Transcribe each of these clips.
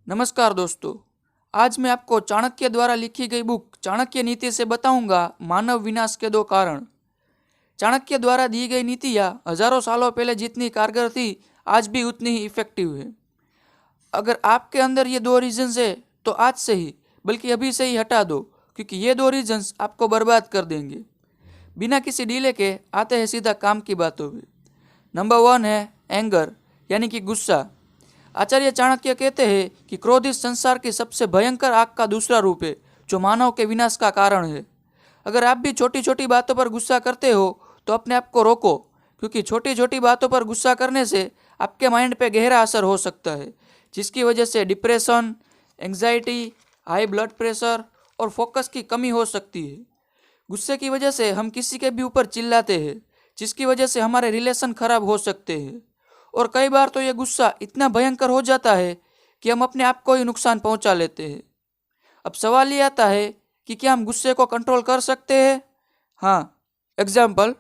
नमस्कार दोस्तों, आज मैं आपको चाणक्य द्वारा लिखी गई बुक चाणक्य नीति से बताऊंगा मानव विनाश के 2 कारण। चाणक्य द्वारा दी गई नीतियाँ हजारों सालों पहले जितनी कारगर थी, आज भी उतनी ही इफेक्टिव है। अगर आपके अंदर ये 2 रीजन्स है तो आज से ही, बल्कि अभी से ही हटा दो, क्योंकि ये 2 रीजन्स आपको बर्बाद कर देंगे। बिना किसी डीले के आते हैं सीधा काम की बातों पे। नंबर 1 है एंगर, यानी कि गुस्सा। आचार्य चाणक्य कहते हैं कि क्रोध इस संसार की सबसे भयंकर आग का दूसरा रूप है, जो मानव के विनाश का कारण है। अगर आप भी छोटी छोटी बातों पर गुस्सा करते हो तो अपने आप को रोको, क्योंकि छोटी छोटी बातों पर गुस्सा करने से आपके माइंड पे गहरा असर हो सकता है, जिसकी वजह से depression, anxiety, high blood pressure और फोकस की कमी हो सकती है। गुस्से की वजह से हम किसी के भी ऊपर चिल्लाते हैं, जिसकी वजह से हमारे रिलेशन खराब हो सकते हैं। और कई बार तो यह गुस्सा इतना भयंकर हो जाता है कि हम अपने आप को ही नुकसान पहुंचा लेते हैं। अब सवाल ये आता है कि क्या हम गुस्से को कंट्रोल कर सकते हैं? हाँ। एग्जाम्पल,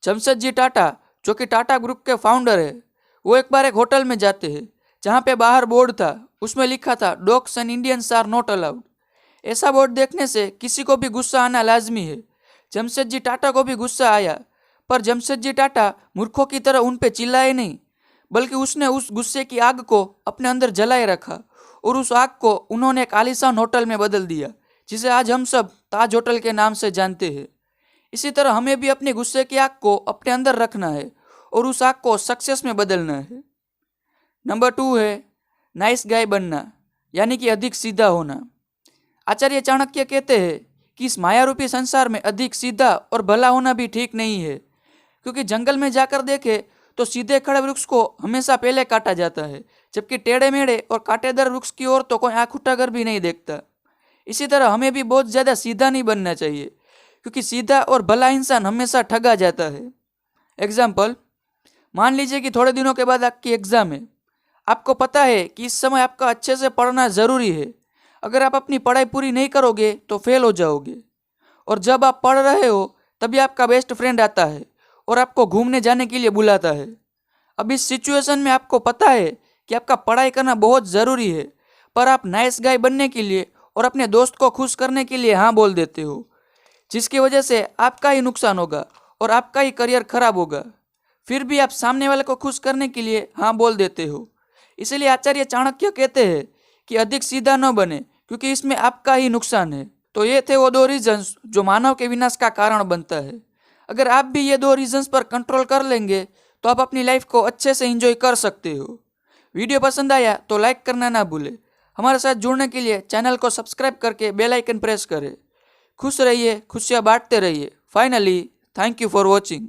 जमशेदजी टाटा, जो कि टाटा ग्रुप के फाउंडर है, वो एक बार एक होटल में जाते हैं जहाँ पे बाहर बोर्ड था, उसमें लिखा था dogs and Indians are not allowed. ऐसा बोर्ड देखने से किसी को भी गुस्सा आना लाजमी है। जमशेदजी टाटा को भी गुस्सा आया, पर जमशेदजी टाटा मूर्खों की तरह उन पे चिल्लाए नहीं, बल्कि उसने उस गुस्से की आग को अपने अंदर जलाए रखा और उस आग को उन्होंने एक आलीशान होटल में बदल दिया, जिसे आज हम सब ताज होटल के नाम से जानते हैं। इसी तरह हमें भी अपने गुस्से की आग को अपने अंदर रखना है और उस आग को सक्सेस में बदलना है। नंबर 2 है नाइस गाय बनना, यानी कि अधिक सीधा होना। आचार्य चाणक्य कहते हैं कि इस मायारूपी संसार में अधिक सीधा और भला होना भी ठीक नहीं है, क्योंकि जंगल में जाकर देखे तो सीधे खड़े वृक्ष को हमेशा पहले काटा जाता है, जबकि टेढ़े मेढ़े और कांटेदार वृक्ष की ओर तो कोई आंख उठाकर भी नहीं देखता। इसी तरह हमें भी बहुत ज़्यादा सीधा नहीं बनना चाहिए, क्योंकि सीधा और भला इंसान हमेशा ठगा जाता है। एग्जाम्पल, मान लीजिए कि थोड़े दिनों के बाद आपकी एग्जाम है। आपको पता है कि इस समय आपका अच्छे से पढ़ना ज़रूरी है। अगर आप अपनी पढ़ाई पूरी नहीं करोगे तो फेल हो जाओगे। और जब आप पढ़ रहे हो तभी आपका बेस्ट फ्रेंड आता है और आपको घूमने जाने के लिए बुलाता है। अब इस सिचुएशन में आपको पता है कि आपका पढ़ाई करना बहुत ज़रूरी है, पर आप नाइस गाय बनने के लिए और अपने दोस्त को खुश करने के लिए हाँ बोल देते हो, जिसकी वजह से आपका ही नुकसान होगा और आपका ही करियर खराब होगा। फिर भी आप सामने वाले को खुश करने के लिए हाँ बोल देते हो। इसीलिए आचार्य चाणक्य कहते हैं कि अधिक सीधा न बने, क्योंकि इसमें आपका ही नुकसान है। तो ये थे वो 2 रीजन्स जो मानव के विनाश का कारण बनता है। अगर आप भी ये 2 रीजन्स पर कंट्रोल कर लेंगे तो आप अपनी लाइफ को अच्छे से एंजॉय कर सकते हो। वीडियो पसंद आया तो लाइक करना ना भूलें। हमारे साथ जुड़ने के लिए चैनल को सब्सक्राइब करके बेल आइकन प्रेस करें। खुश रहिए, खुशियाँ बांटते रहिए। Finally, thank you for watching.